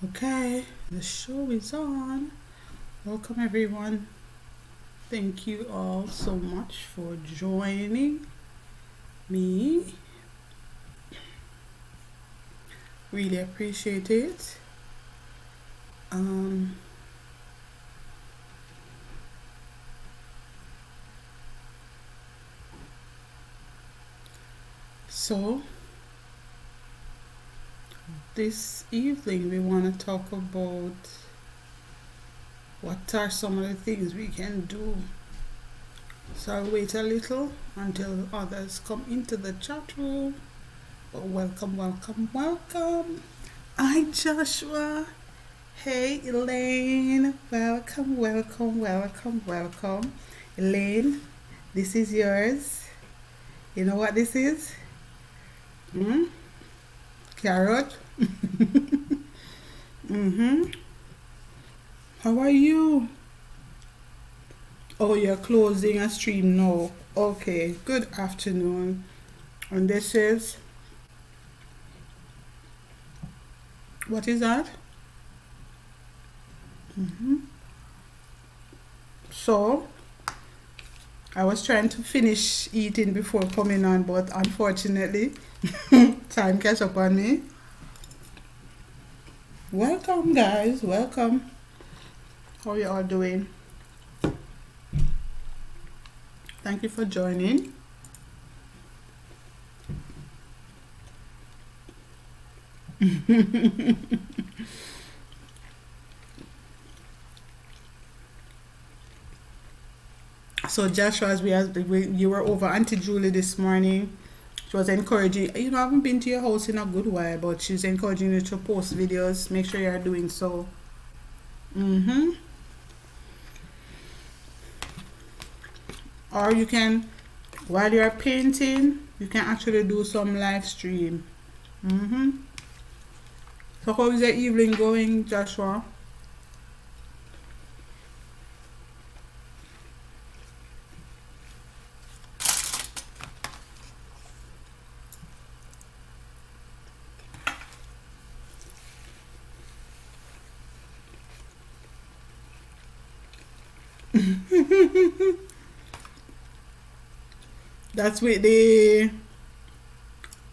Okay, the show is on. Welcome everyone. Thank you all so much for joining me. Really appreciate it. Um, so this evening we want to talk about what are some of the things we can do. So I'll wait a little until others come into the chat room. But welcome, welcome, welcome. Hi Joshua. Hey Elaine. Welcome, welcome, welcome, welcome. Elaine, this is yours. You know what this is? Carrot. Mm-hmm. How are you? Oh, you're closing a stream now. Okay, good afternoon. And this is, what is that? So, I was trying to finish eating before coming on, but unfortunately, time catch up on me. Welcome, guys. Welcome. How you all doing? Thank you for joining. So Joshua, you were over Auntie Julie this morning. She was encouraging. I haven't been to your house in a good while, but she's encouraging you to post videos. Make sure you are doing so. Or you can, while you are painting, you can actually do some live stream. So how is the evening going, Joshua? That's with the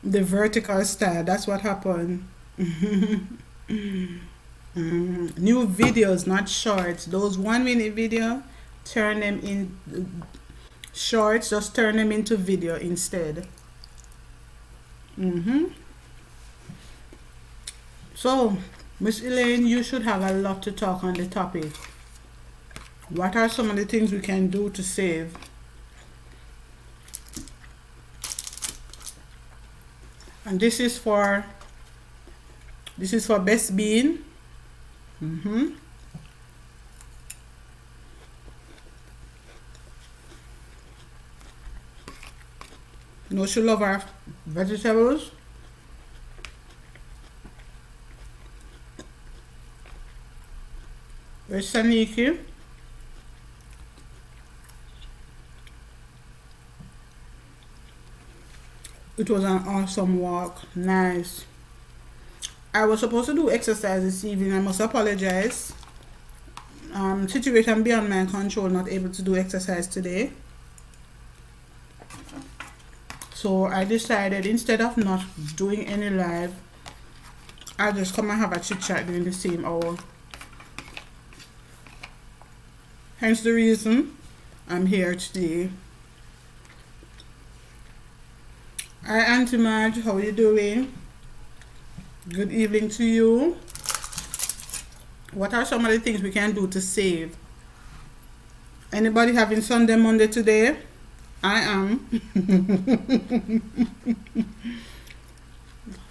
vertical style. That's what happened. New videos, not shorts. Those 1 minute video, turn them in shorts. Just turn them into video instead. So, Miss Elaine, you should have a lot to talk on the topic. What are some of the things we can do to save? And this is for Best Bean. You know she love our vegetables. Where's Saniki? It was an awesome walk. Nice. I was supposed to do exercise this evening. I must apologize. Situation beyond my control, not able to do exercise today. So I decided instead of not doing any live, I'll just come and have a chit chat during the same hour. Hence the reason I'm here today. Hi Auntie Marge, how are you doing? Good evening to you. What are some of the things we can do to save? Anybody having Sunday Monday today? I am.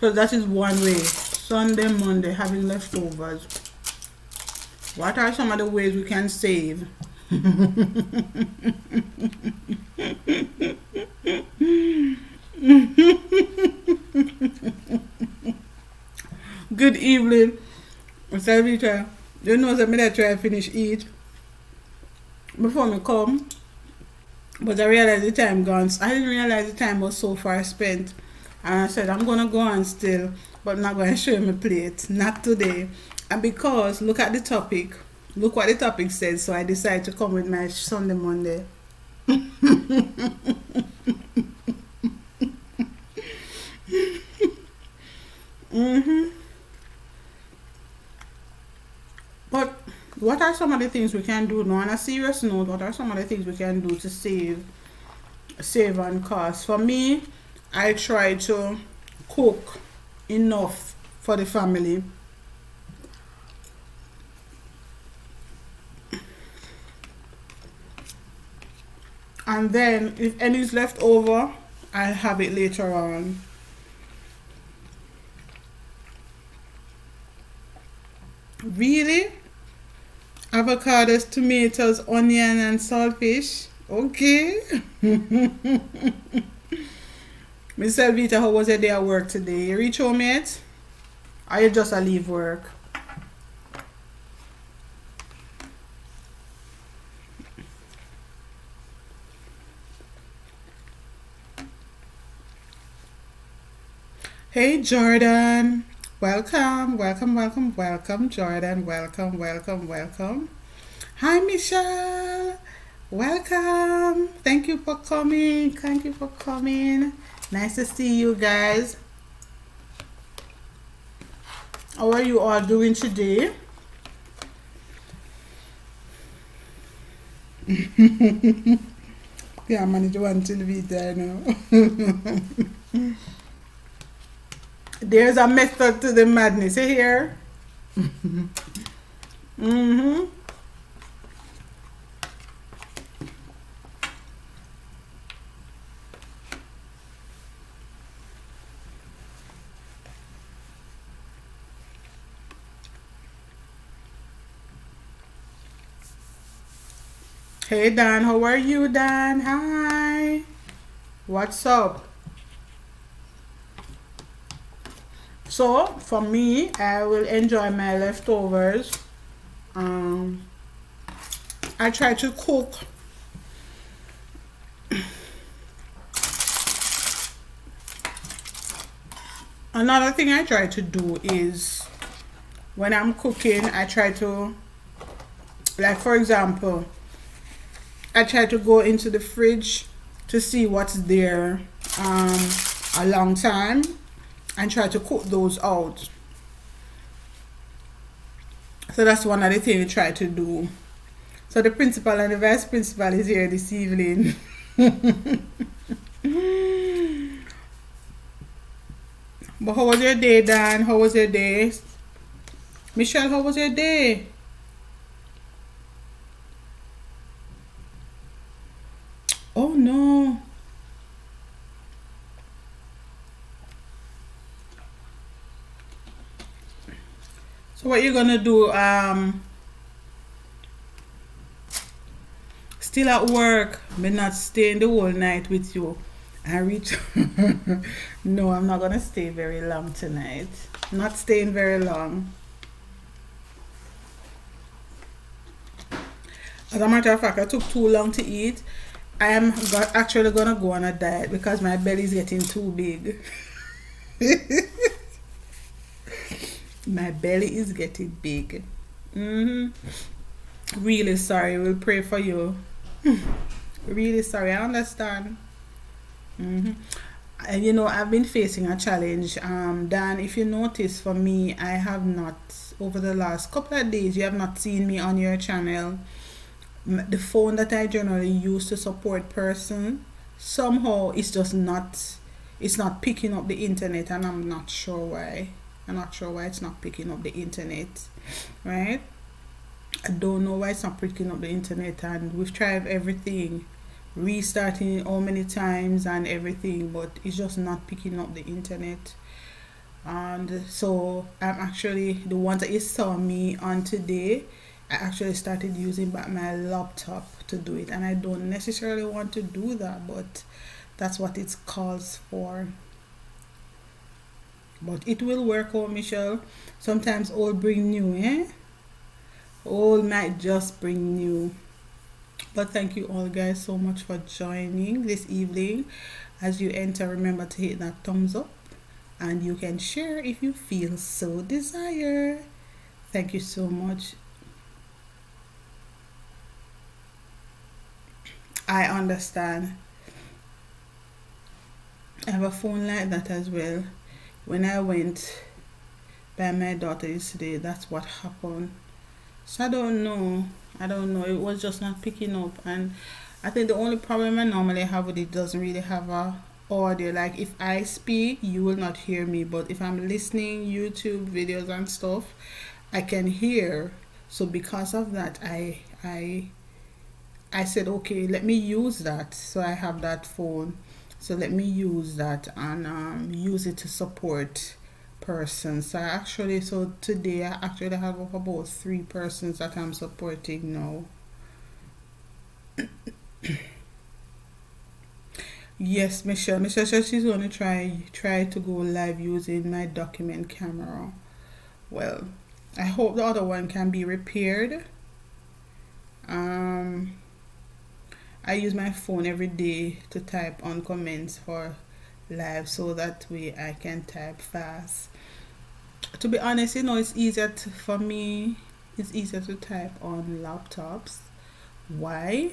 So that is one way. Sunday Monday, having leftovers. What are some of the ways we can save? Good evening, Mr. Rita. You know that I try to finish eat before me come, but I realized the time gone. I didn't realize the time was so far spent, and I said I'm gonna go on still, but I'm not gonna show you my plate. Not today. And because look at the topic, look what the topic says, so I decided to come with my Sunday Monday. Mm-hmm. But what are some of the things we can do now? On a serious note, what are some of the things we can do to save on cost? For me, I try to cook enough for the family, and then if any is left over, I'll have it later on. Really? Avocados, tomatoes, onion, and saltfish. Okay. Miss Elvita, how was your day at work today? You reach home yet? Or you just a leave work? Hey Jordan. Welcome, welcome, welcome, welcome, Jordan. Welcome, welcome, welcome. Hi Michelle. Welcome. Thank you for coming. Thank you for coming. Nice to see you guys. How are you all doing today? Yeah, I manage one till be there now. There's a method to the madness, you hear? Mm-hmm. Hey Dan, how are you Dan? Hi. What's up? So for me, I will enjoy my leftovers. Um, I try to cook another thing I try to do is when I'm cooking, I try to, like for example, I try to go into the fridge to see what's there a long time and try to cook those out. So that's one of the things we try to do. So the principal and the vice principal is here this evening. But how was your day, Dan? How was your day? Michelle, how was your day? Oh no. So what you gonna do? Still at work, but not staying the whole night with you. I reach. No, I'm not gonna stay very long tonight. Not staying very long. As a matter of fact, I took too long to eat. I am actually gonna go on a diet because my belly is getting too big. My belly is getting big. Really sorry. We'll pray for you. Really sorry. I understand. And you know, I've been facing a challenge. Dan, if you notice, for me, I have not, over the last couple of days, you have not seen me on your channel. The phone that I generally use to support person, somehow it's not picking up the internet, and I'm not sure why. I'm not sure why it's not picking up the internet, right? I don't know why it's not picking up the internet, and we've tried everything, restarting it how many times and everything, but it's just not picking up the internet. And so I'm actually, the ones that you saw me on today, I actually started using back my laptop to do it, and I don't necessarily want to do that, but that's what it calls for. But it will work out, Michelle. Sometimes old bring new, eh? Old might just bring new. But thank you all guys so much for joining this evening. As you enter, remember to hit that thumbs up, and you can share if you feel so desire. Thank you so much. I understand. I have a phone like that as well. When I went by my daughter yesterday, that's what happened. So I don't know. I don't know. It was just not picking up, and I think the only problem I normally have with it doesn't really have a audio. Like if I speak, you will not hear me, but if I'm listening YouTube videos and stuff, I can hear. So because of that, I said, okay, let me use that. So I have that phone. So let me use that and use it to support persons. So so today I actually have about 3 persons that I'm supporting now. Yes, Michelle. Michelle said she's gonna try to go live using my document camera. Well, I hope the other one can be repaired. Um, I use my phone every day to type on comments for live so that way I can type fast. To be honest, it's easier for me. It's easier to type on laptops. Why?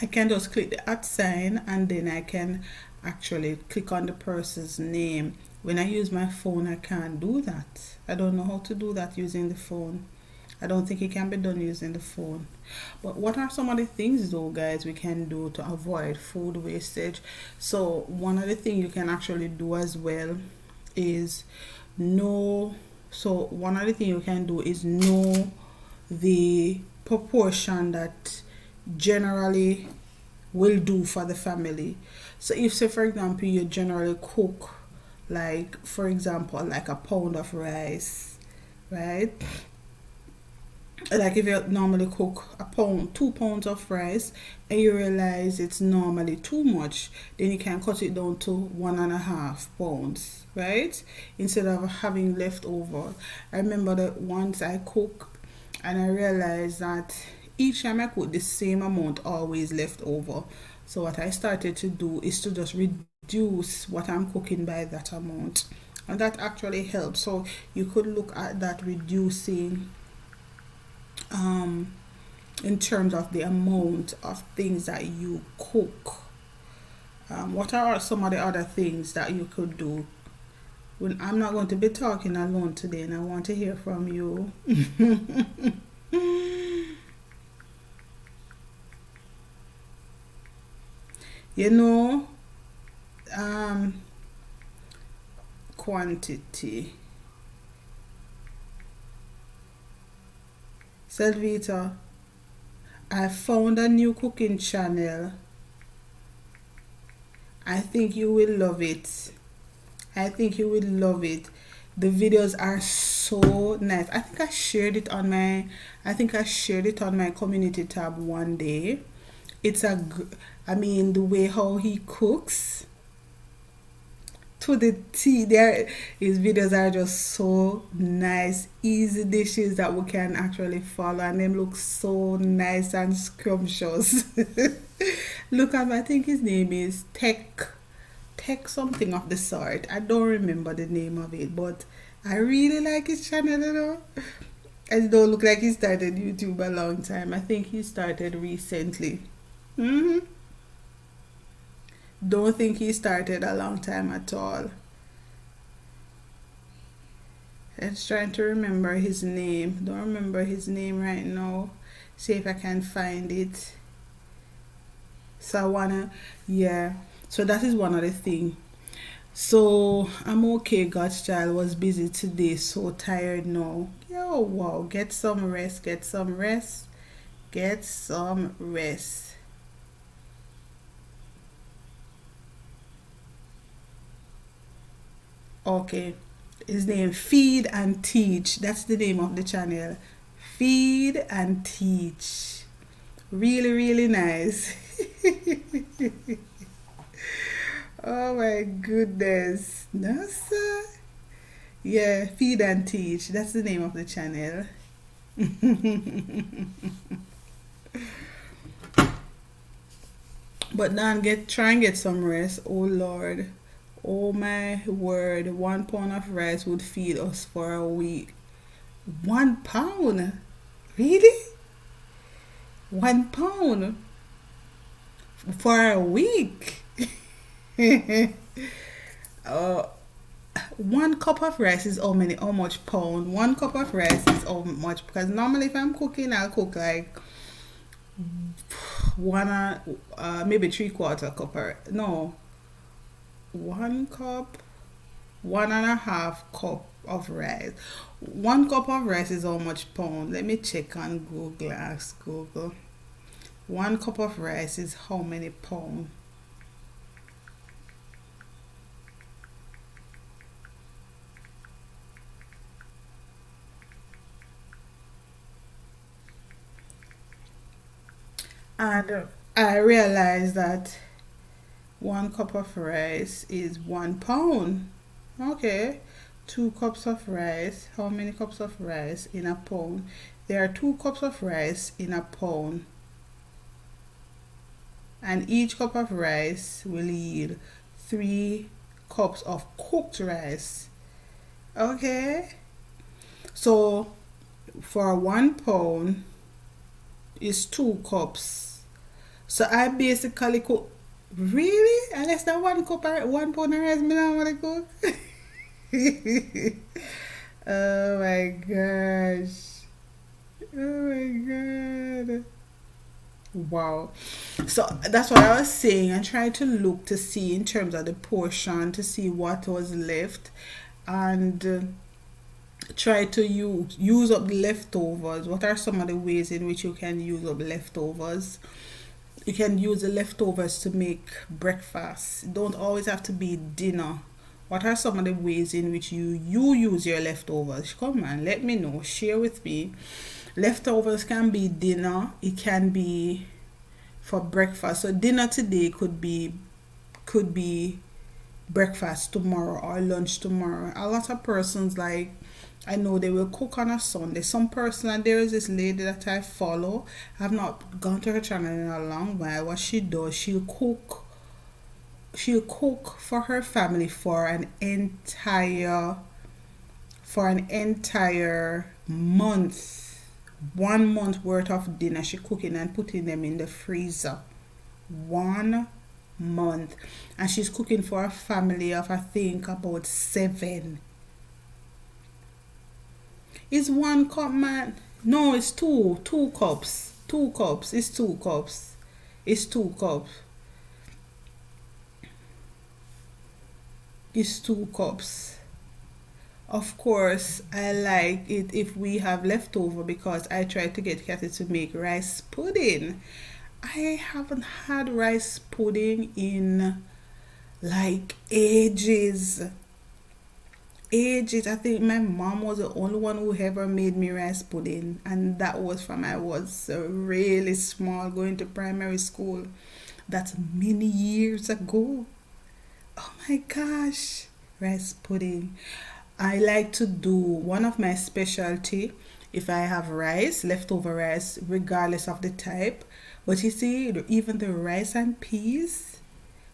I can just click the at sign and then I can actually click on the person's name. When I use my phone, I can't do that. I don't know how to do that using the phone. I don't think it can be done using the phone. But what are some of the things though, guys, we can do to avoid food wastage? So one of the things you can actually do as well is know. So one of the things you can do is know the proportion that generally will do for the family. So if say for example you generally cook like for example like a pound of rice, right? Like if you normally cook a pound 2 pounds of rice and you realize it's normally too much, then you can cut it down to 1.5 pounds, right? Instead of having leftover. I remember that once I cook and I realized that each time I cook the same amount always left over. So what I started to do is to just reduce what I'm cooking by that amount, and that actually helps. So you could look at that reducing um, in terms of the amount of things that you cook. What are some of the other things that you could do? Well, I'm not going to be talking alone today, and I want to hear from you. you know, um, quantity. Selvita, I found a new cooking channel. I think you will love it. I think you will love it. The videos are so nice. I think I shared it on my community tab one day. I mean the way how he cooks to the T. There, his videos are just so nice, easy dishes that we can actually follow, and them look so nice and scrumptious. Look at, I think his name is Tech something of the sort. I don't remember the name of it, but I really like his channel. And it don't look like he started YouTube a long time. I think he started recently. hmm Don't think he started a long time at all. I'm trying to remember his name. Don't remember his name right now. See if I can find it. So I wanna, yeah. So that is one of the thing. So I'm okay. God's child was busy today, so tired now. Yo, wow. Get some rest. Get some rest. Get some rest. Okay. His name Feed and Teach. That's the name of the channel. Feed and Teach. Really, really nice. Oh my goodness. NASA. Yeah, Feed and Teach. That's the name of the channel. But now try and get some rest. Oh Lord. Oh my word. 1 pound of rice would feed us for a week. £1? Really? £1 for a week? uh, one cup of rice is how much pound? One cup of rice is how much? Because normally if I'm cooking, I'll cook like one maybe 3/4 cup or no, 1 cup, 1.5 cup of rice. 1 cup of rice is how much pound? Let me check on Google. Ask Google. 1 cup of rice is how many pound? And I realized that 1 cup of rice is £1. Okay. 2 cups of rice. How many cups of rice in a pound? There are 2 cups of rice in a pound. And each cup of rice will yield 3 cups of cooked rice. Okay. So for £1 is 2 cups. So I basically cook. Really? And less than 1 cup or £1 of rice, me not want to cook. Oh my gosh. Oh my god. Wow. So that's what I was saying. I tried to look to see in terms of the portion to see what was left and try to use up the leftovers. What are some of the ways in which you can use up leftovers? You can use the leftovers to make breakfast. It don't always have to be dinner. What are some of the ways in which you use your leftovers? Come on, let me know. Share with me. Leftovers can be dinner. It can be for breakfast. So dinner today could be breakfast tomorrow or lunch tomorrow. A lot of persons, like, I know they will cook on a Sunday. Some person, and there is this lady that I follow. I've not gone to her channel in a long while. What she does, she'll cook for her family for an entire month. 1 month worth of dinner she cooking and putting them in the freezer. 1 month. And she's cooking for a family of, I think, about 7. It's 1 cup, man. No, it's two. 2 cups. 2 cups. It's 2 cups. It's 2 cups. It's 2 cups. Of course, I like it if we have leftover because I try to get Kathy to make rice pudding. I haven't had rice pudding in like ages. Ages. I think my mom was the only one who ever made me rice pudding, and that was from I was really small, going to primary school. That's many years ago. Oh my gosh, rice pudding. I like to do one of my specialty if I have rice, leftover rice, regardless of the type. But you see, even the rice and peas,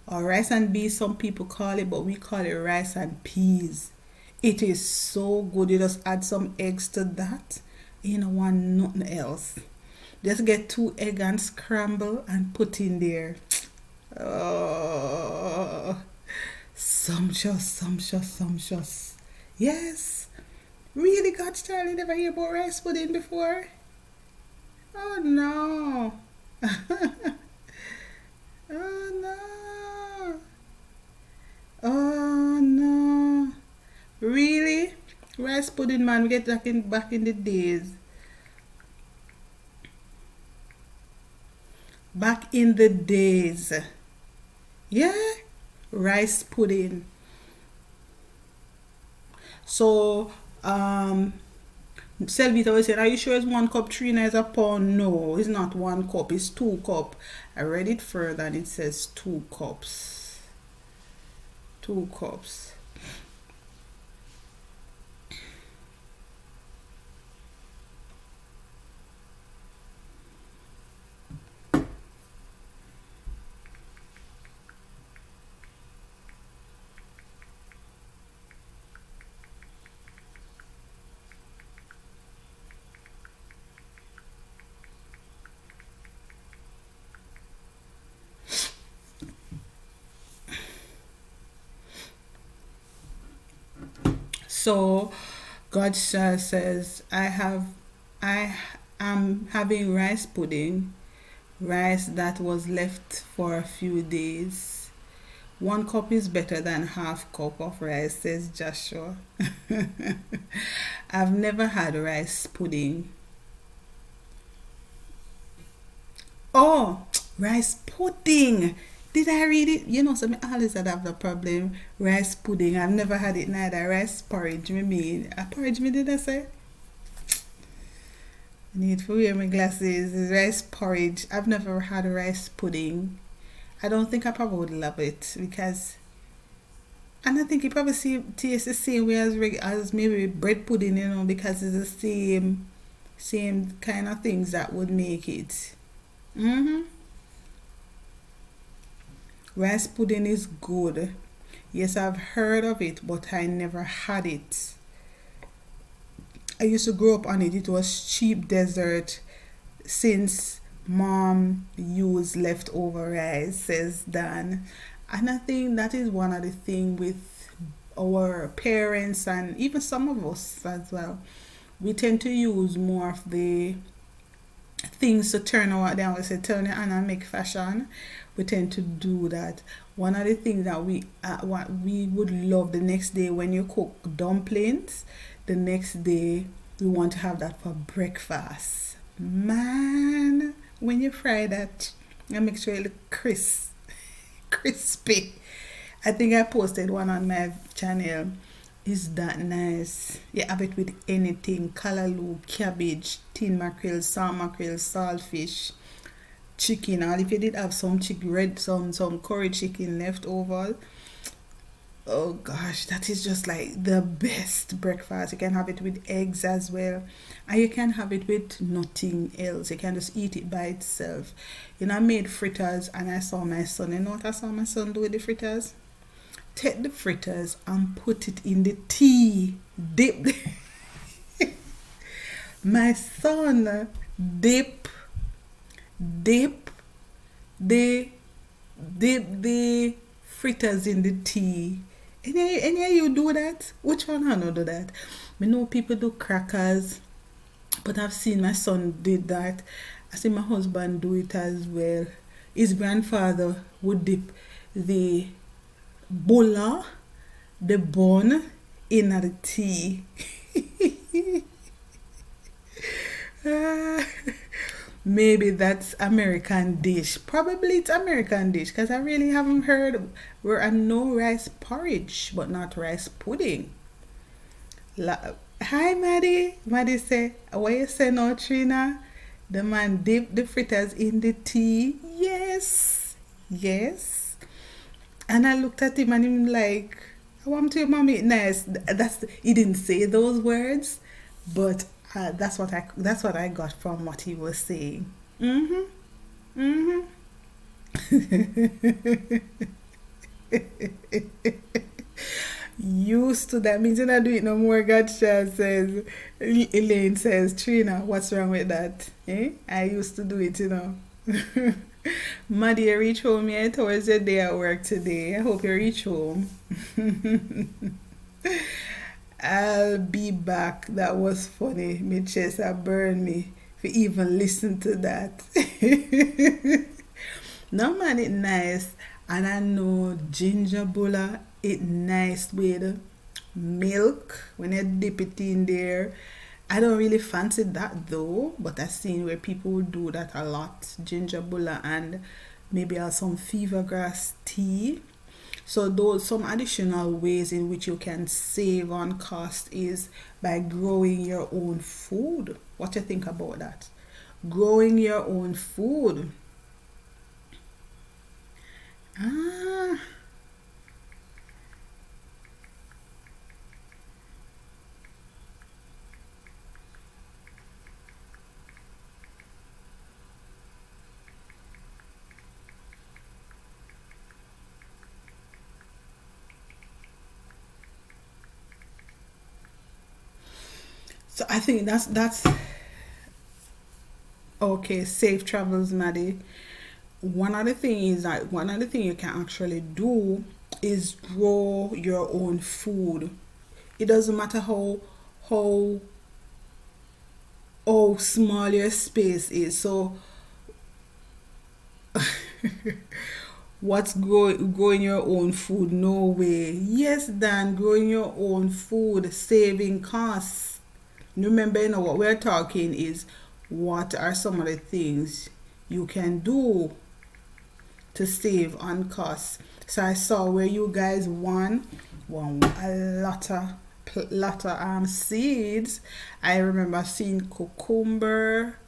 or rice and beans, some people call it, but we call it rice and peas. It is so good. You just add some eggs to that. You don't want nothing else. Just get 2 egg and scramble and put in there. Oh, sumptuous, sumptuous, sumptuous. Yes. Really, God's child, you never hear about rice pudding before? Oh no. Oh no. Oh no. Really? Rice pudding, man, we get back in the days. Back in the days. Yeah? Rice pudding. So, Selvita was saying, are you sure it's 1 cup, 3 a pound? No, it's not 1 cup, it's 2 cup. I read it further and it says 2 cups. 2 cups. So God says, I am having rice pudding, rice that was left for a few days. 1 cup is better than half cup of rice, says Joshua. I've never had rice pudding. Oh, rice pudding. Did I read it? You know, so I always had have the problem. Rice pudding. I've never had it neither. Rice porridge, me mean. A porridge, me did I say? I need to wear my glasses. It's rice porridge. I've never had a rice pudding. I don't think I probably would love it because, and I think it probably tastes the same way as as maybe bread pudding, you know, because it's the same kind of things that would make it. Mhm. Rice pudding is good. Yes, I've heard of it, but I never had it. I used to grow up on it. It was cheap dessert since mom used leftover rice, says Dan. And I think that is one of the things with our parents and even some of us as well. We tend to use more of the things to turn our, they always say turn it on and make fashion. We tend to do that. One of the things that what we would love the next day when you cook dumplings, the next day we want to have that for breakfast. Man, when you fry that, and make sure it look crispy. I think I posted one on my channel. Is that nice? You have it with anything: callaloo, cabbage, tin mackerel, salt mackerel, saltfish, chicken. Or if you did have some chicken, some curry chicken left over, oh gosh, that is just like the best breakfast. You can have it with eggs as well, and you can have it with nothing else. You can just eat it by itself. You know, I made fritters, and I saw my son. You know what I saw my son do with the fritters? Take the fritters and put it in the tea. Dip. My son dip, dip the the fritters in the tea. Any you do that? Which one I don't do that? I know people do crackers, but I've seen my son did that. I see my husband do it as well. His grandfather would dip the bola, the bun in the tea. Maybe that's American dish. Probably it's American dish because I really haven't heard where I know rice porridge, but not rice pudding. Hi, Maddie. Maddie say, what you say now, Trina? The man dipped the fritters in the tea. Yes, yes. And I looked at him and him like, I want to your mommy nice. He didn't say those words, but that's what I got from what he was saying. Mhm. Mhm. Used to that means you're not doing it no more. Gotcha, says Elaine, says Trina. What's wrong with that? Eh? I used to do it, you know. Maddie, you reach home yet? How was your day at work today? I hope you reach home. I'll be back. That was funny. My chest burned me for even listen to that. No man, it nice. And I know ginger bulla, it nice with milk when you dip it in there. I don't really fancy that though, but I've seen where people would do that a lot. Ginger bulla and maybe some fever grass tea. So those some additional ways in which you can save on cost is by growing your own food. What do you think about that? Growing your own food. Ah, so I think that's okay. Safe travels, Maddie. One other thing you can actually do is grow your own food. It doesn't matter how how small your space is. So what's growing your own food? No way. Yes, Dan, growing your own food, saving costs. Remember, what we're talking is what are some of the things you can do to save on costs. So I saw where you guys won a lot of seeds. I remember seeing cucumber.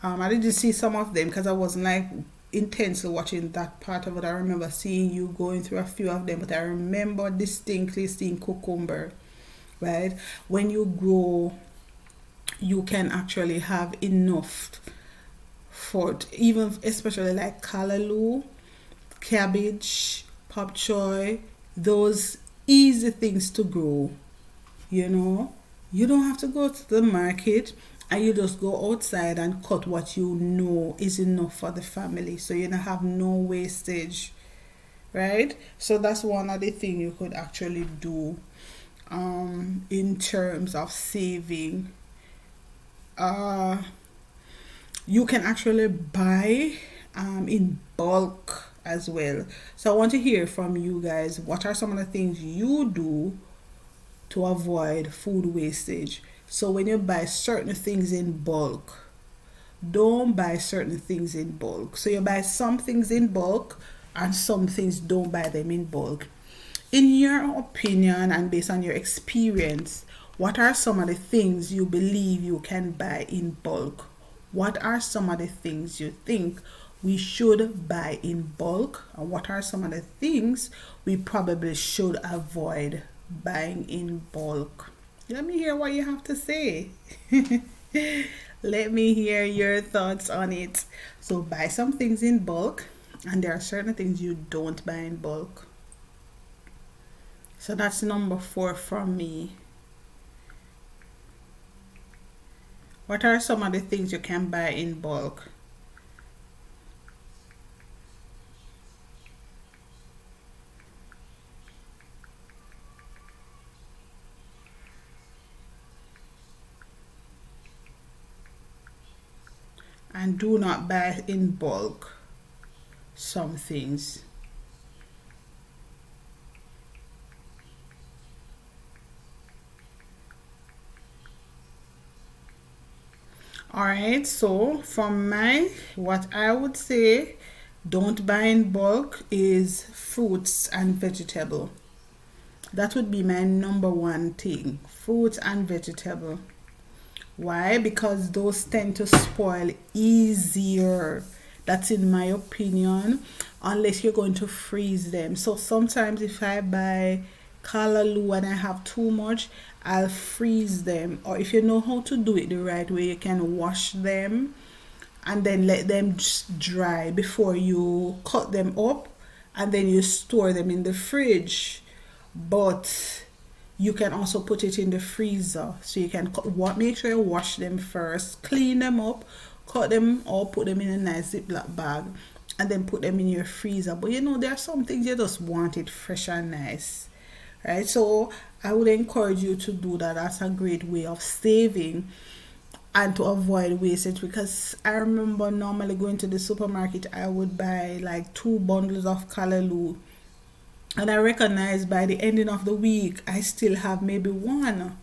I didn't see some of them because I wasn't like intensely watching that part of it. I remember seeing you going through a few of them, but I remember distinctly seeing cucumber. Right, when you grow, you can actually have enough for even especially like callaloo, cabbage, pop choy, those easy things to grow. You know, you don't have to go to the market, and you just go outside and cut what you know is enough for the family, so you don't have no wastage, right? So that's one of the things you could actually do in terms of saving. uh you can actually buy in bulk as well. So I want to hear from you guys, what are some of the things you do to avoid food wastage? So when you buy certain things in bulk, don't buy certain things in bulk. So you buy some things in bulk and some things don't buy them in bulk. In your opinion and based on your experience, what are some of the things you believe you can buy in bulk? What are some of the things you think we should buy in bulk? And what are some of the things we probably should avoid buying in bulk? Let me hear what you have to say. Let me hear your thoughts on it. So buy some things in bulk, and there are certain things you don't buy in bulk. So that's number 4 from me. What are some of the things you can buy in bulk? And do not buy in bulk some things. Alright, so from what I would say, don't buy in bulk is fruits and vegetable. That would be my number one thing, fruits and vegetable. Why? Because those tend to spoil easier. That's in my opinion, unless you're going to freeze them. So sometimes if I buy callaloo and I have too much, I'll freeze them. Or if you know how to do it the right way, you can wash them and then let them just dry before you cut them up, and then you store them in the fridge. But you can also put it in the freezer, so you can make sure you wash them first, clean them up, cut them or put them in a nice ziploc bag, and then put them in your freezer. But there are some things you just want it fresh and nice, right? So I would encourage you to do that. That's a great way of saving and to avoid wastage, because I remember normally going to the supermarket, I would buy like 2 bundles of callaloo, and I recognize by the ending of the week I still have maybe one.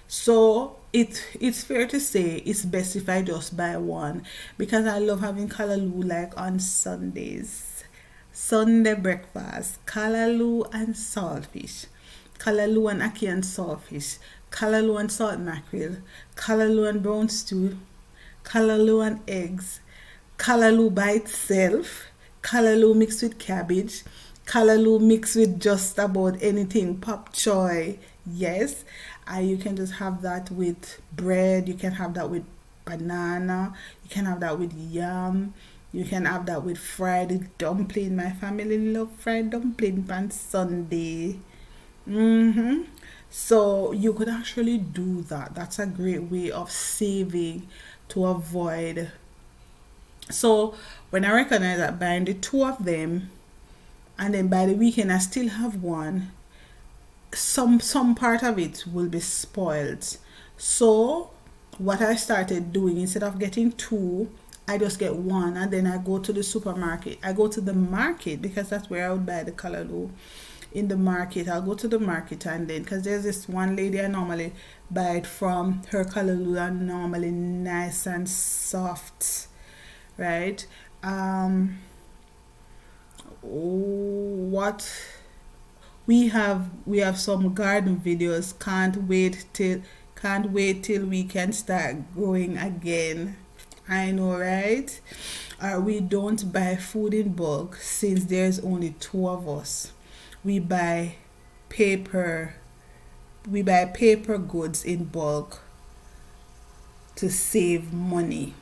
So it's fair to say it's best if I just buy one, because I love having callaloo like on Sundays. Sunday breakfast, callaloo and saltfish, callaloo and ackee and saltfish, callaloo and salt mackerel, callaloo and brown stew, callaloo and eggs, callaloo by itself, callaloo mixed with cabbage, callaloo mixed with just about anything, pop choy, yes. And you can just have that with bread, you can have that with banana, you can have that with yam, you can have that with fried dumpling. My family love fried dumpling on Sunday. So you could actually do that. That's a great way of saving to avoid. So when I recognize that buying the 2 of them, and then by the weekend I still have one, some part of it will be spoiled. So what I started doing, instead of getting two, I just get one, and then I go to the supermarket. I go to the market because that's where I would buy the callaloo. In the market, I'll go to the market, and then because there's this one lady I normally buy it from, her callaloo are normally nice and soft, right? What we have some garden videos. Can't wait till we can start growing again. I know, right? We don't buy food in bulk since there's only two of us. We buy paper we buy paper goods in bulk to save money.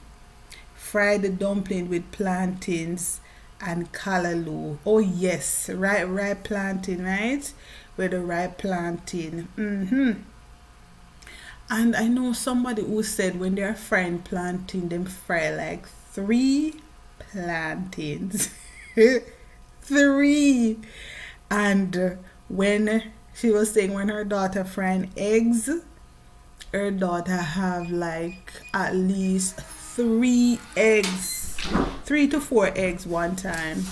Fry the dumpling with plantains and callaloo. Oh yes, ripe plantain, right? With the ripe plantain. And I know somebody who said when they're frying plantain, them fry like three plantains. Three. And when she was saying when her daughter frying eggs, her daughter have like at least three eggs, 3 to 4 eggs one time.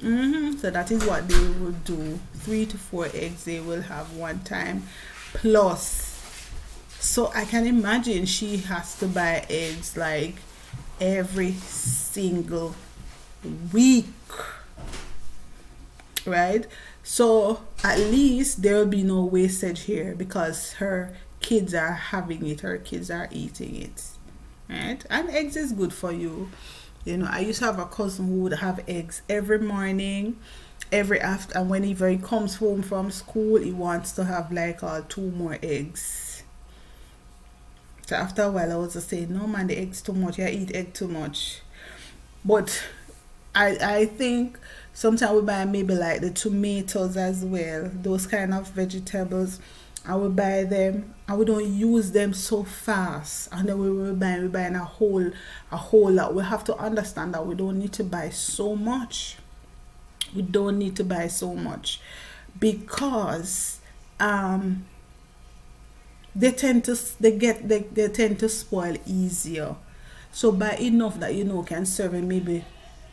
So that is what they will do. 3 to 4 eggs they will have one time. Plus, so I can imagine she has to buy eggs like every single week, right? So at least there will be no wastage here because her kids are having it, her kids are eating it, right? And eggs is good for you. You know, I used to have a cousin who would have eggs every morning, every after, and whenever he comes home from school, he wants to have like 2 more eggs. So after a while, I was just saying, no man, the eggs too much. I eat egg too much. But I think sometimes we buy maybe like the tomatoes as well, those kind of vegetables. I will buy them and we don't use them so fast, and then we buying a whole lot. We have to understand that we don't need to buy so much. We don't need to buy so much because they tend to spoil easier. So buy enough that you know can serve in maybe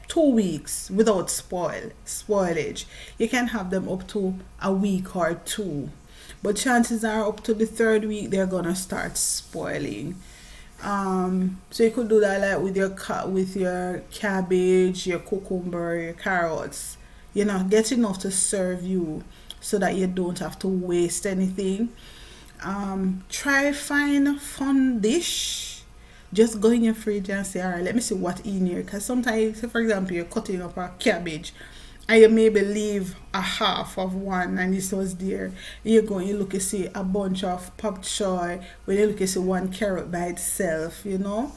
2 weeks without spoilage. You can have them up to a week or two, but chances are up to the third week they're gonna start spoiling. So you could do that like with your cabbage, your cucumber, your carrots. You know, get enough to serve you so that you don't have to waste anything. Try find a fun dish. Just go in your fridge and say, all right, let me see what in here. Because sometimes, say for example, you're cutting up a cabbage and you maybe leave a half of one and it was there. You go and you look and see a bunch of pop choy. When you look and see one carrot by itself, you know.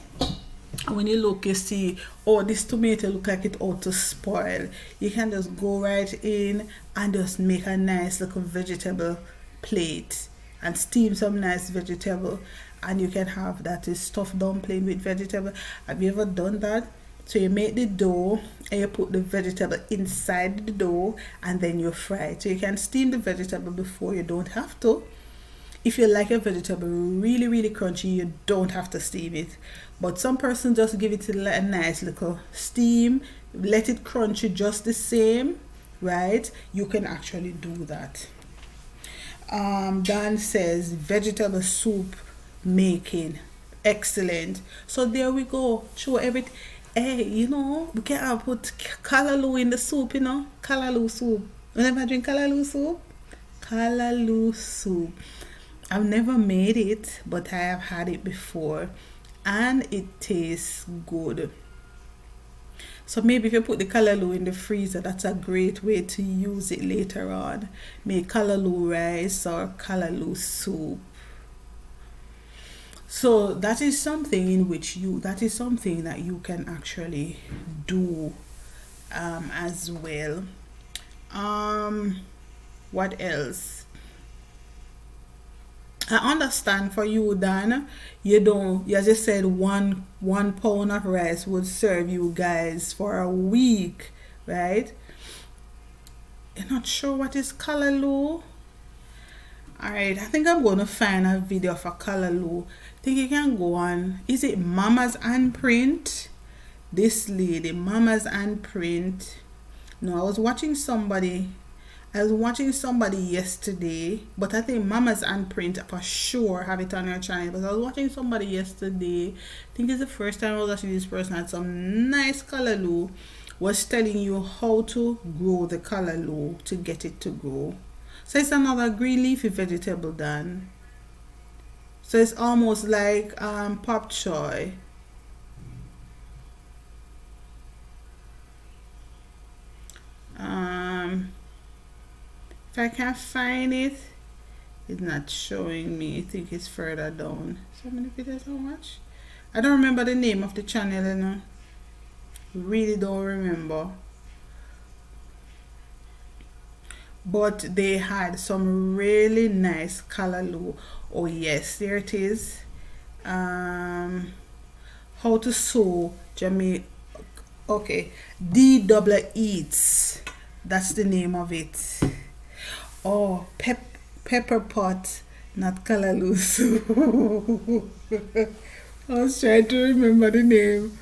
And when you look, you see, oh, this tomato look like it ought to spoil. You can just go right in and just make a nice little vegetable plate and steam some nice vegetable, and you can have that is stuffed dumpling with vegetable. Have you ever done that? So you make the dough and you put the vegetable inside the dough and then you fry it. So you can steam the vegetable before, you don't have to. If you like a vegetable really, really crunchy, you don't have to steam it. But some person just give it a nice little steam, let it crunchy just the same, right? You can actually do that. Dan says vegetable soup making excellent. So there we go. Show everything. Hey, you know, we can put callaloo in the soup, you know, callaloo soup. You never drink callaloo soup? Callaloo soup. I've never made it, but I have had it before and it tastes good. So maybe if you put the callaloo in the freezer, that's a great way to use it later on. Make callaloo rice or callaloo soup. So that is something that is something that you can actually do as well. What else? I understand for you, Dan. You don't. You just said one pound of rice would serve you guys for a week, right? You're not sure what is callaloo? Alright, I think I'm gonna find a video of a callaloo. I think you can go on. Is it Mama's and Print? This lady, Mama's and Print. No, I was watching somebody yesterday, but I think Mama's and Print for sure have it on your channel. But I was watching somebody yesterday. I think it's the first time I was watching this person had some nice callaloo. Was telling you how to grow the callaloo to get it to grow. So it's another green leafy vegetable done. So it's almost like pop choy. If I can't find it, it's not showing me. I think it's further down. So many videos I watch. I don't remember the name of the channel, you know. Really don't remember. But they had some really nice callaloo. Oh yes, there it is. How to sow Jamaican. Okay, D Eats. That's the name of it. Oh, pepper pot, not callaloo soup. I was trying to remember the name.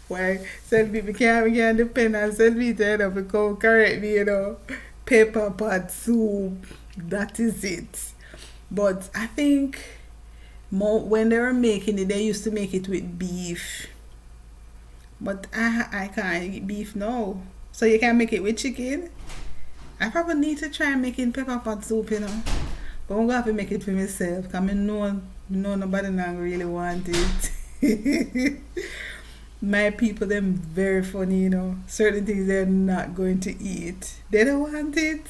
Why? Selby, we can't depend on Selby to end up become correct me, you know. Pepper pot soup. That is it. But I think when they were making it, they used to make it with beef. But I can't eat beef now. So you can make it with chicken. I probably need to try making pepper pot soup, you know. But I'm gonna have to make it for myself because I know nobody not really want it. My people, them very funny, you know. Certain things they're not going to eat. They don't want it.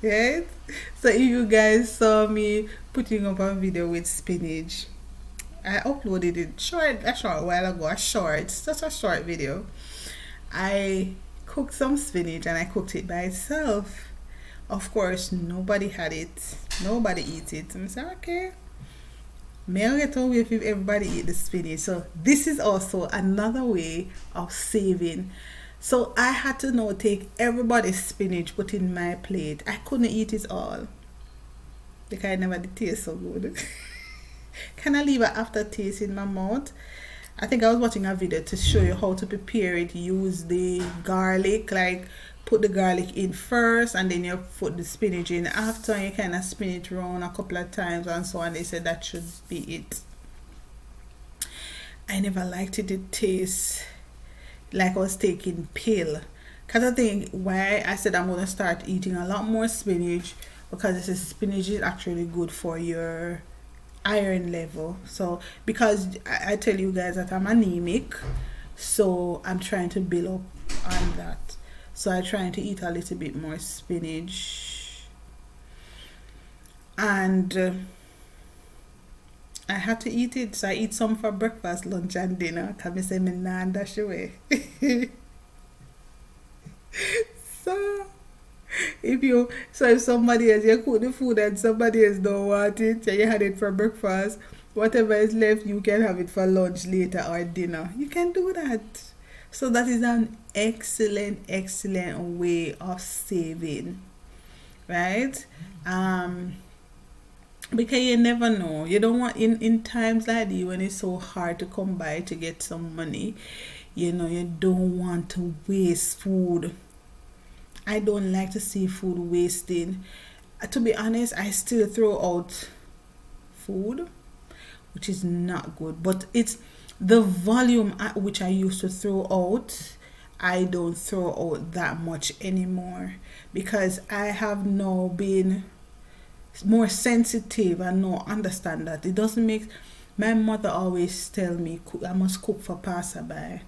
Right? So if you guys saw me putting up a video with spinach, I uploaded it a short while ago, just a short video. I cooked some spinach and I cooked it by itself. Of course, nobody had it. Nobody eats it. And I said, okay. May I get away if everybody eat the spinach. So this is also another way of saving. So I had to now take everybody's spinach, put in my plate. I couldn't eat it all because I never did taste so good. Can I leave an aftertaste in my mouth? I think I was watching a video to show you how to prepare it. Use the garlic, like put the garlic in first and then you put the spinach in after, and you kind of spin it around a couple of times and so on. They said that should be it. I never liked it. It tastes like I was taking pill. Because I think why I said I'm going to start eating a lot more spinach, because this is spinach is actually good for your iron level. So because I tell you guys that I'm anemic, so I'm trying to build up on that. So I'm trying to eat a little bit more spinach, and I had to eat it. So I eat some for breakfast, lunch and dinner. Can I say me nah dash away? So if somebody else, you cook the food and somebody else don't want it and you had it for breakfast, whatever is left you can have it for lunch later or dinner. You can do that. So that is an excellent way of saving, right? Because you never know. You don't want in times like these when it's so hard to come by to get some money, you know, you don't want to waste food. I don't like to see food wasting. To be honest, I still throw out food, which is not good. But it's the volume at which I used to throw out. I don't throw out that much anymore because I have now been more sensitive and now understand that it doesn't make. My mother always tell me I must cook for passerby.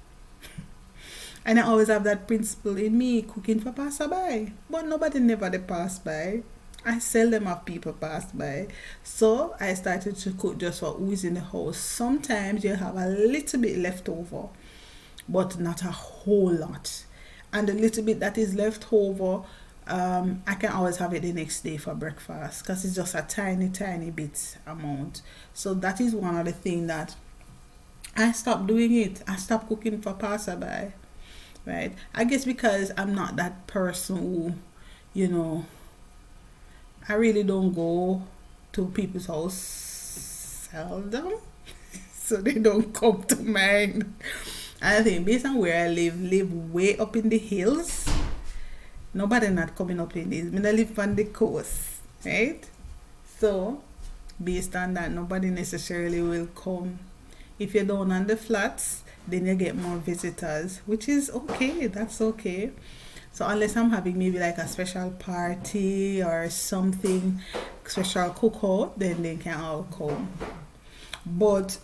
And I always have that principle in me, cooking for passerby. But nobody never they pass by. I seldom have people pass by. So I started to cook just for who's in the house. Sometimes you have a little bit left over, but not a whole lot. And the little bit that is left over, I can always have it the next day for breakfast because it's just a tiny bit amount. So that is one of the things that I stopped doing it. I stopped cooking for passerby. Right? I guess because I'm not that person who, you know, I really don't go to people's house seldom, so they don't come to mind. And I think based on where I live way up in the hills. Nobody not coming up in this. I live on the coast, right? So based on that, nobody necessarily will come. If you're down on the flats, then you get more visitors, which is okay. That's okay. So unless I'm having maybe like a special party or something special cookout, then they can all come. But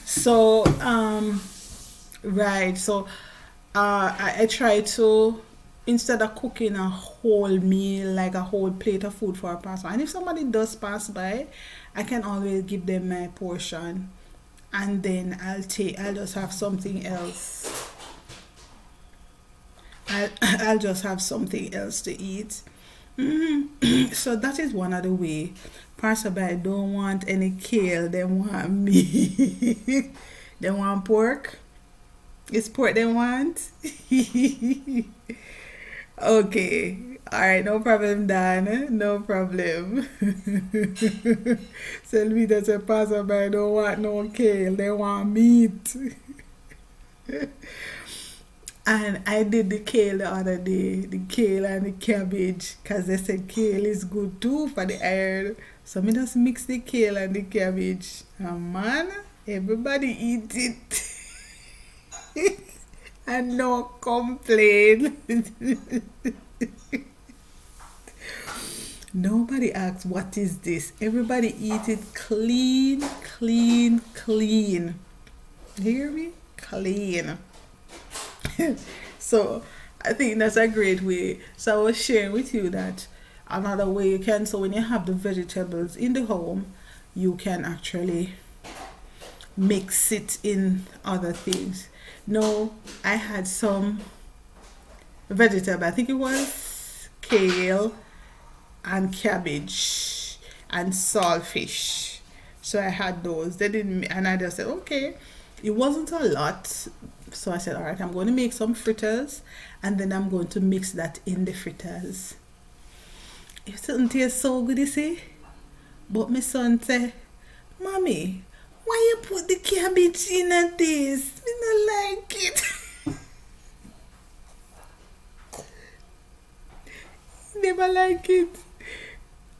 so right. So I try to, instead of cooking a whole meal, like a whole plate of food for a person, and if somebody does pass by, I can always give them my portion, and then I'll just have something else. I'll just have something else to eat. So that is one of the way. Passerby don't want any kale, they want me. They want pork. It's pork they want. Okay. Alright, no problem, Dan. No problem. Selvita said passerby don't want no kale, they want meat. And I did the kale the other day, the kale and the cabbage, because they said kale is good too for the iron. So me just mix the kale and the cabbage. And man, everybody eat it. And no complain. Nobody asks what is this. Everybody eat it clean, clean, clean. Hear me? Clean. So I think that's a great way. So I was sharing with you that another way you can, so when you have the vegetables in the home, you can actually mix it in other things. No, I had some vegetable, I think it was kale and cabbage and saltfish. So I had those. They didn't, and I just said, okay, it wasn't a lot. So I said, all right, I'm going to make some fritters, and then I'm going to mix that in the fritters. It doesn't taste so good, you see. But my son said, Mommy, why you put the cabbage in at this? I don't like it. Never like it.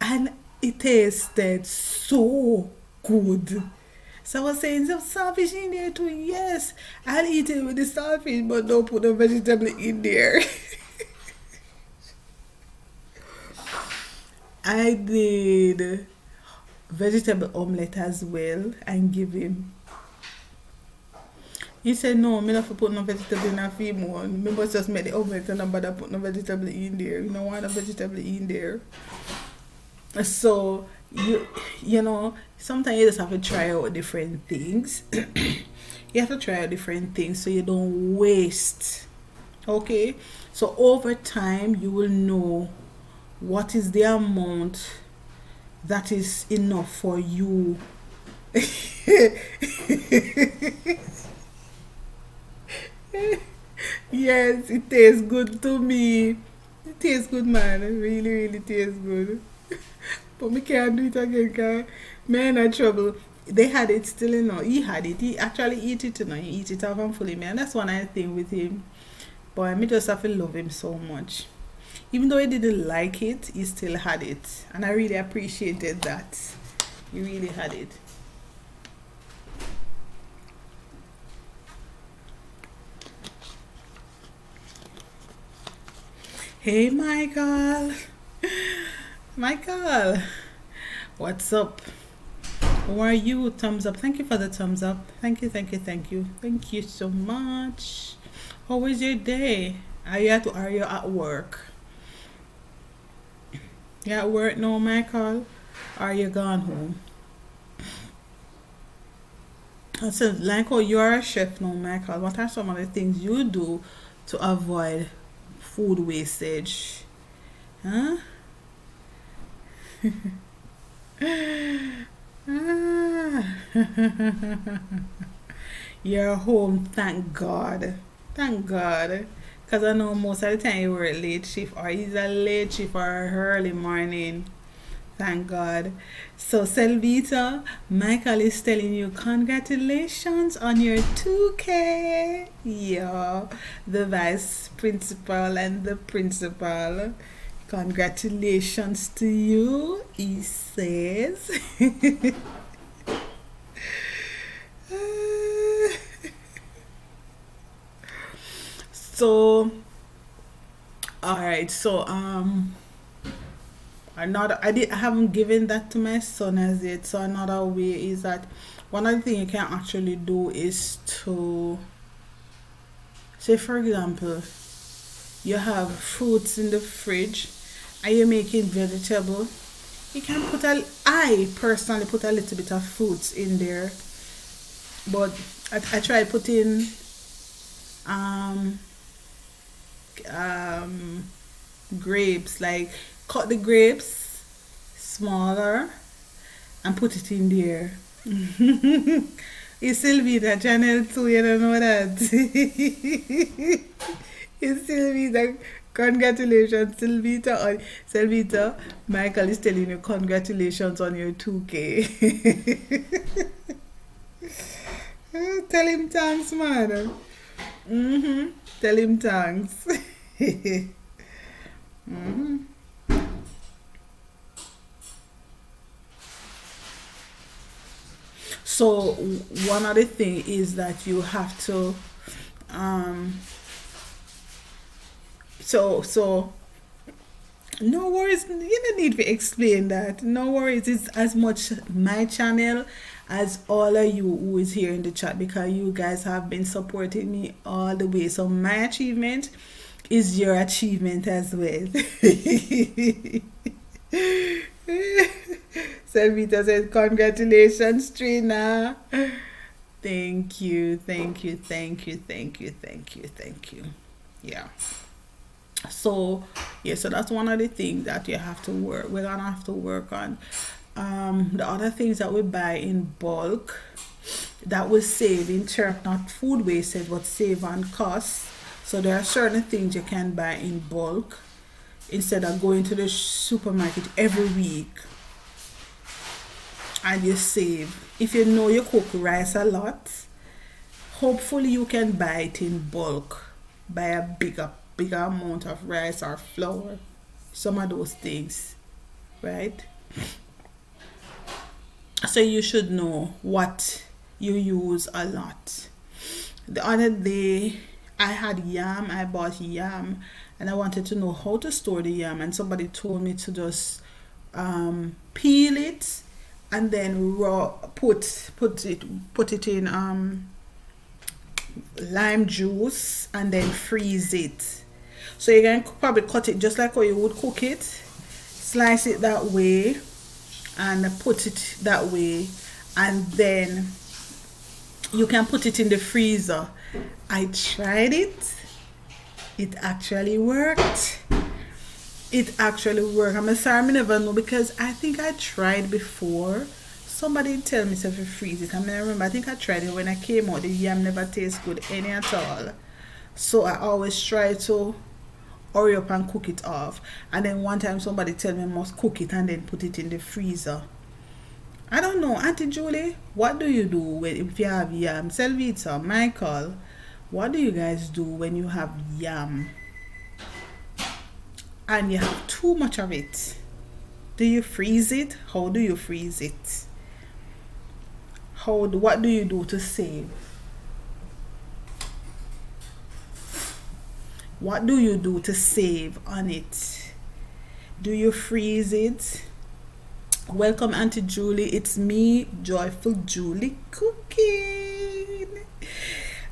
And it tasted so good. So I was saying, some starfish in there too. Yes, I'll eat it with the starfish, but don't put the vegetable in there. I did vegetable omelette as well and give him. He said, no, me not for put no vegetable in a feed one. Me must just make the omelette and not bother put no vegetable in there. You don't want no vegetable in there. So you know, sometimes you just have to try out different things. You have to try out different things so you don't waste. Okay? So over time you will know what is the amount that is enough for you. Yes, it tastes good to me. It tastes good, man. It really, really tastes good. But me can't do it again, because man in trouble. They had it still, you know. He had it. He actually eat it, you know. He eat it off and fully, man. That's one I think with him. But me just have to love him so much. Even though he didn't like it, he still had it. And I really appreciated that. He really had it. Hey, Michael. Michael, what's up? How are you? Thumbs up. Thank you for the thumbs up. Thank you, thank you, thank you. Thank you so much. How was your day? Are you at work? You at work now, Michael? Or are you gone home? So, like how you are a chef now, Michael, what are some of the things you do to avoid food wastage? Huh? Ah. You're home, thank God. Thank God. Because I know most of the time you were a late shift, or he's a late shift or early morning. Thank God. So, Selvita, Michael is telling you congratulations on your 2K. Yeah, the vice principal and the principal. Congratulations to you, he says. So, all right. So, I haven't given that to my son as yet. So another way is that one of the things you can actually do is to say, for example, you have fruits in the fridge and you're making vegetable. You can put a I personally put a little bit of fruits in there, but I try putting um um grapes, like cut the grapes smaller and put it in there. It's Sylvia Channel 2, you don't know that. It's Sylvia. Congratulations, Sylvita. Sylvita, Michael is telling you congratulations on your 2K. Tell him thanks, man. Mm-hmm. Tell him thanks. Mm-hmm. So one other thing is that you have to um so no worries, you don't need to explain that. No worries, it's as much my channel as all of you who is here in the chat, because you guys have been supporting me all the way. So my achievement is your achievement as well. Selvita said, congratulations, Trina. Thank you, thank you, thank you, thank you, thank you, thank you. Yeah. So yeah, so that's one of the things that you have to work. We're gonna have to work on. The other things that we buy in bulk that will save in terms, not food wastage, but save on costs. So there are certain things you can buy in bulk instead of going to the supermarket every week, and you save. If you know you cook rice a lot, hopefully you can buy it in bulk. Buy a bigger amount of rice or flour. Some of those things, right? So you should know what you use a lot. The other day I had yam, I bought yam, and I wanted to know how to store the yam, and somebody told me to just peel it and then put it in lime juice and then freeze it. So you can probably cut it just like how you would cook it, slice it that way and put it that way, and then you can put it in the freezer. I tried it. It actually worked. It actually worked. I'm sorry, I never know, because I think I tried before. Somebody tell me if you freeze it. I remember, I think I tried it when I came out. The yam never tastes good any at all. So I always try to hurry up and cook it off. And then one time somebody tell me I must cook it and then put it in the freezer. I don't know, Auntie Julie, what do you do if you have yam? Selvita, Michael, what do you guys do when you have yam and you have too much of it? Do you freeze it? How do you freeze it? What do you do to save? What do you do to save on it? Do you freeze it? Welcome, Auntie Julie. It's me, Joyful Julie, cooking.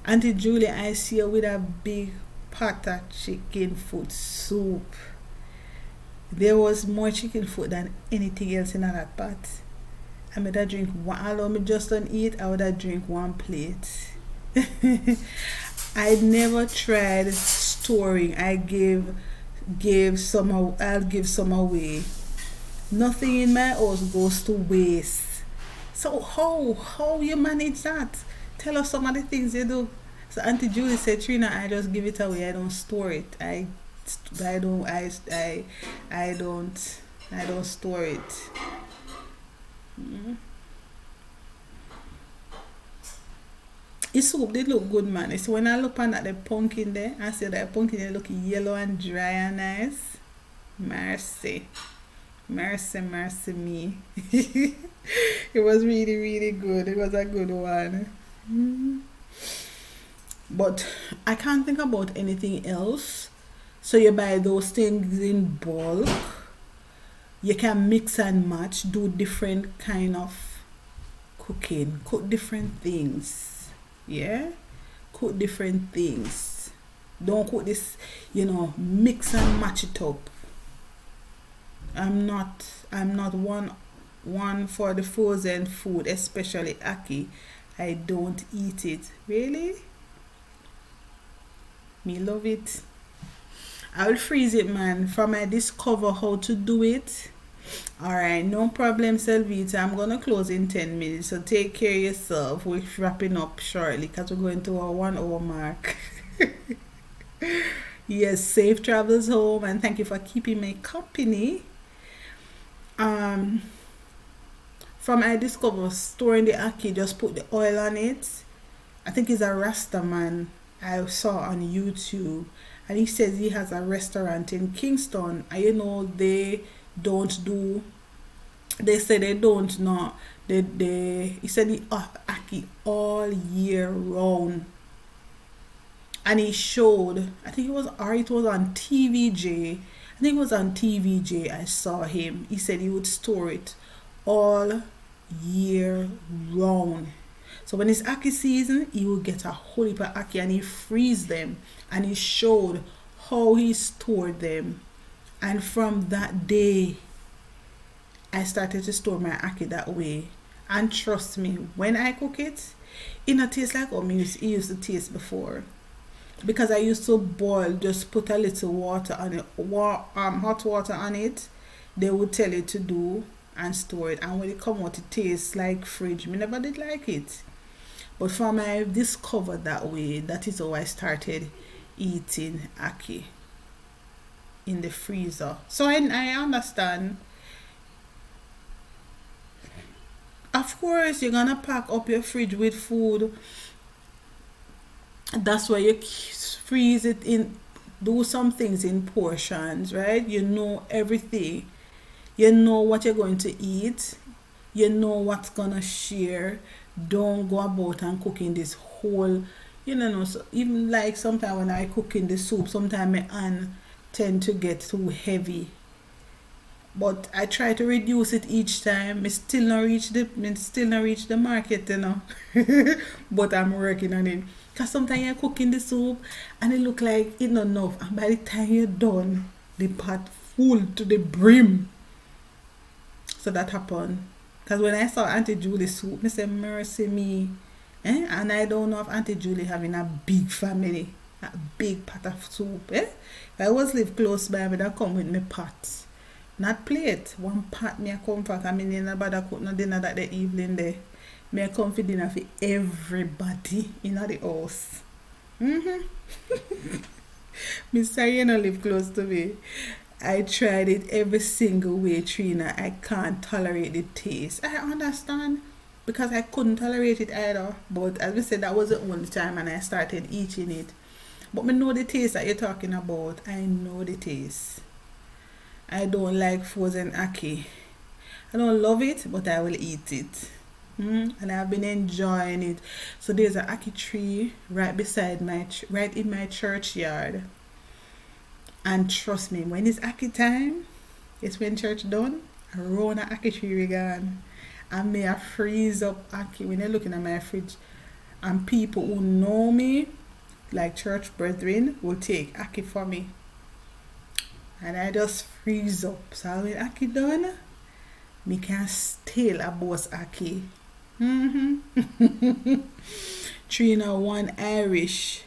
Auntie Julie, I see you with a big pot of chicken foot soup. There was more chicken foot than anything else in that pot. I made a drink one, although me just don't eat, I would have drink one plate. I never tried storing. I'll give some away. Nothing in my house goes to waste. So how you manage that? Tell us some of the things you do. So Auntie Julie said, Trina, I just give it away. I don't store it. I don't I don't store it. Mm. The soup did look good, man. It's when I look at the pumpkin there, I see that pumpkin they look yellow and dry and nice. Mercy. Mercy, mercy me. It was really, really good. It was a good one. Mm. But I can't think about anything else. So you buy those things in bulk. You can mix and match, do different kind of cooking, cook different things. Yeah? Cook different things. Don't cook this, mix and match it up. I'm not one for the frozen food, especially ackee. I don't eat it. Really? Me love it. I will freeze it, man. From I discover how to do it. Alright, no problem, Selvita. I'm gonna close in 10 minutes. So take care of yourself. We're wrapping up shortly because we're going to our 1 hour mark. Yes, safe travels home and thank you for keeping me company. From I discover storing the ackee, just put the oil on it. I think he's a Rasta man I saw on YouTube, and he says he has a restaurant in Kingston, and they don't do. They say they don't know. He said he ackee all year round, and he showed. I think it was on TVJ. I think it was on TVJ. I saw him. He said he would store it all year round. So when it's ackee season, he will get a whole heap of ackee and he freeze them. And he showed how he stored them. And from that day, I started to store my ackee that way. And trust me, when I cook it, it not taste like how it used to taste before. Because I used to boil, just put a little water on it, hot water on it. They would tell you to do and store it. And when it come out, it tastes like fridge. Me never did like it. But from I discovered that way, that is how I started eating ackee in the freezer. So I understand. Of course, you're gonna pack up your fridge with food. That's why you freeze it in, do some things in portions, right? You know everything. You know what you're going to eat. You know what's gonna share. Don't go about and cooking this whole, so even like sometimes when I cook in the soup, sometimes my hand tend to get too heavy. But I try to reduce it each time. Me still not reach the market, But I'm working on it. Cause sometimes you're cooking the soup and it look like it's not enough. And by the time you're done, the pot full to the brim. So that happened. Because when I saw Auntie Julie's soup, I said, mercy me. And I don't know if Auntie Julie having a big family, a big pot of soup. If I was live close by, I would come with my pot. Not plate. One pot me I come for. I mean, nobody cook no dinner that the evening there. Me I come for dinner for everybody in the house. Me sorry you don't live close to me. I tried it every single way, Trina. I can't tolerate the taste. I understand because I couldn't tolerate it either. But as we said, that was the only time and I started eating it. But I know the taste that you're talking about. I know the taste. I don't like frozen ackee. I don't love it, but I will eat it. And I've been enjoying it. So there's an ackee tree right beside right in my churchyard. And trust me, when it's ackee time, it's when church done, I run a ackee tree again. And may I freeze up ackee when you're looking at my fridge. And people who know me, like church brethren, will take ackee for me. And I just freeze up. So when ackee done, me can still a boss aki. Mm-hmm. Trina, one Irish,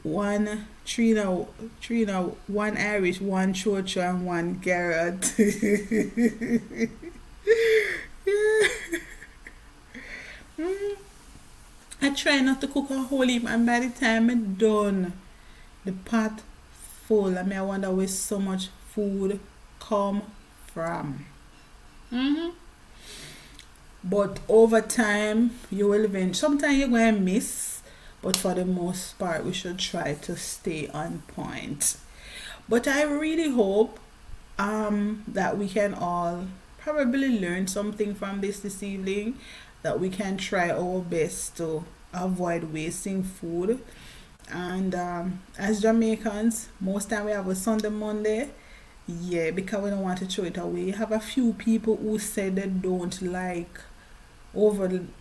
one Trina, one Irish, one Chocho, and one Garrett. Mm. I try not to cook a whole heap, and by the time I'm done, the pot full. I mean, I wonder where so much food come from. Hmm. But over time, you will eventually. Sometimes you're going to miss, but for the most part, we should try to stay on point. But I really hope that we can all probably learn something from this evening, that we can try our best to avoid wasting food. And as Jamaicans, most time we have a Sunday Monday. Yeah, because we don't want to throw it away. You have a few people who say they don't like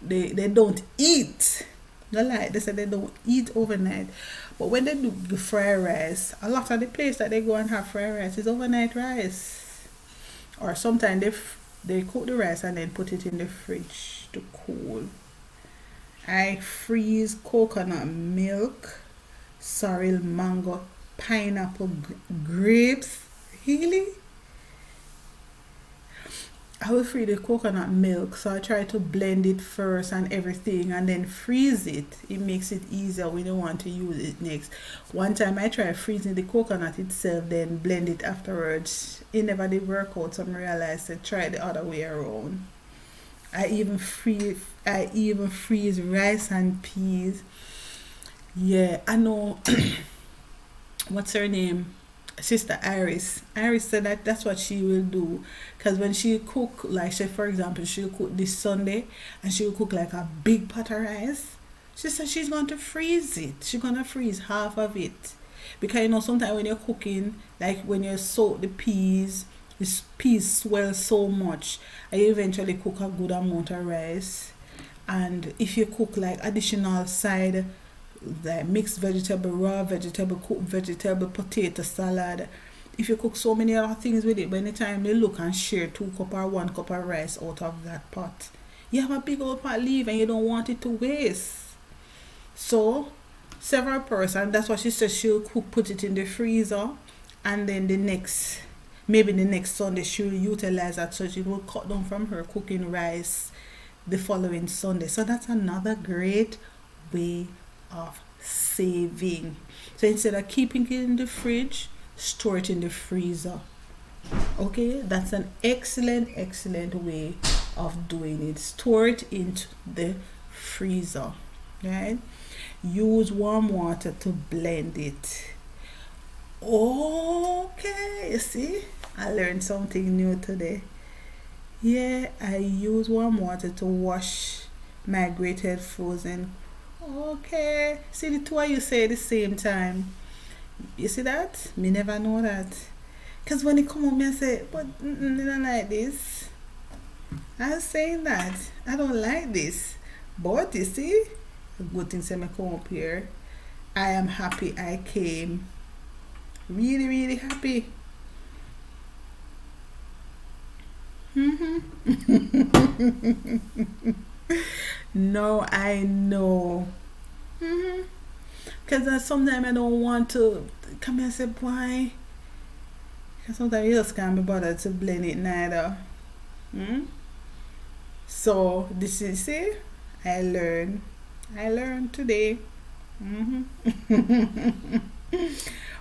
they don't eat. No lie, they say they don't eat overnight. But when they do the fried rice, a lot of the place that they go and have fried rice is overnight rice. Or sometimes they cook the rice and then put it in the fridge to cool. I freeze coconut milk, sorrel, mango, pineapple, grapes. Really? I will freeze the coconut milk, so I try to blend it first and everything and then freeze it. It makes it easier when you want to use it next. One time I tried freezing the coconut itself, then blend it afterwards. It never did work out, so I realized to try the other way around. I even freeze rice and peas. Yeah, I know. What's her name? Sister Iris said that that's what she will do, because when she cook, like say for example she'll cook this Sunday and she'll cook like a big pot of rice. She said she's going to freeze it. She's going to freeze half of it, because sometimes when you're cooking, like when you soak the peas, the peas swell so much and you eventually cook a good amount of rice. And if you cook like additional side, like mixed vegetable, raw vegetable, cooked vegetable, potato salad. If you cook so many other things with it, by the time they look and share 2 cup or 1 cup of rice out of that pot, you have a big old pot leave and you don't want it to waste. So several person, that's what she says, she'll cook, put it in the freezer, and then maybe the next Sunday she'll utilize that, so she will cut down from her cooking rice the following Sunday. So that's another great way of saving. So instead of keeping it in the fridge, store it in the freezer. Okay, that's an excellent way of doing it. Store it into the freezer, right? Use warm water to blend it. Okay, you see, I learned something new today. Yeah, I use warm water to wash my grated frozen. Okay, see, the two of you say at the same time. You see that? Me never know that. Because when it come on me, I say, but I don't like this. I'm saying that. I don't like this. But you see, a good thing say me come up here. I am happy I came. Really happy. No, I know. Because sometimes I don't want to come here and say, why? Because sometimes you just can't be bothered to blend it neither. So, this is, see, I learned today.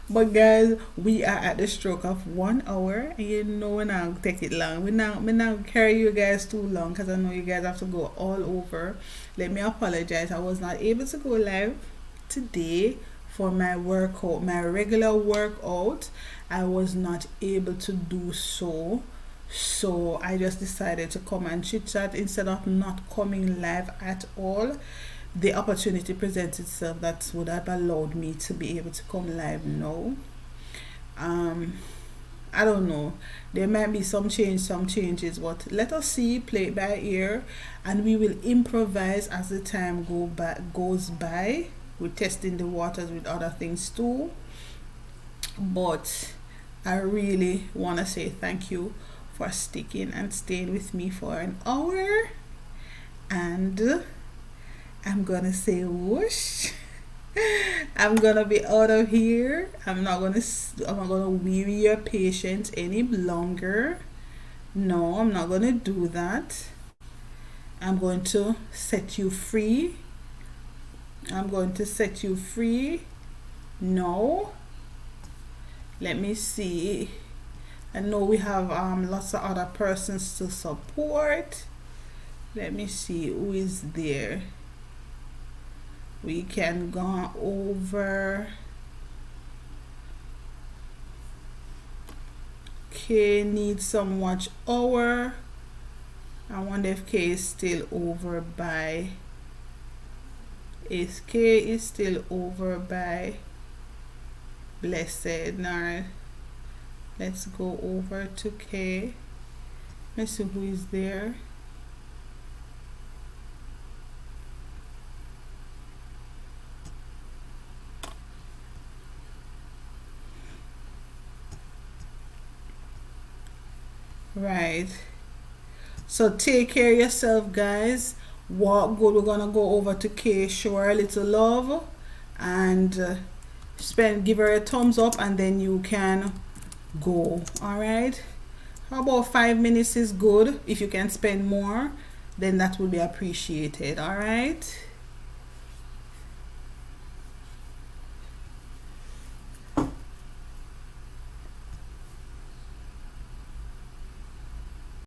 But guys, we are at the stroke of 1 hour, and we're not take it long. We're not carry you guys too long, because I know you guys have to go all over. Let me apologize. I was not able to go live today for my workout, my regular workout. I was not able to do so. So I just decided to come and chit chat instead of not coming live at all. The opportunity presents itself that would have allowed me to be able to come live now. I don't know, there might be some changes, but let us see, play it by ear, and we will improvise as the time goes by. We're testing the waters with other things too. But I really want to say thank you for sticking and staying with me for an hour. And I'm gonna say whoosh. I'm gonna be out of here. I'm not gonna weary your patience any longer. No, I'm not gonna do that. I'm going to set you free. I'm going to set you free. No. Let me see. I know we have lots of other persons to support. Let me see who is there. We can go over. K needs some watch hour. I wonder if K is still over by. Is K is still over by Blessed. Now let's go over to K. Let's see who is there. Right. So take care of yourself, guys. Walk good. We're gonna go over to K, show her a little love, and give her a thumbs up, and then you can go. All right. How about 5 minutes is good? If you can spend more, then that will be appreciated. All right.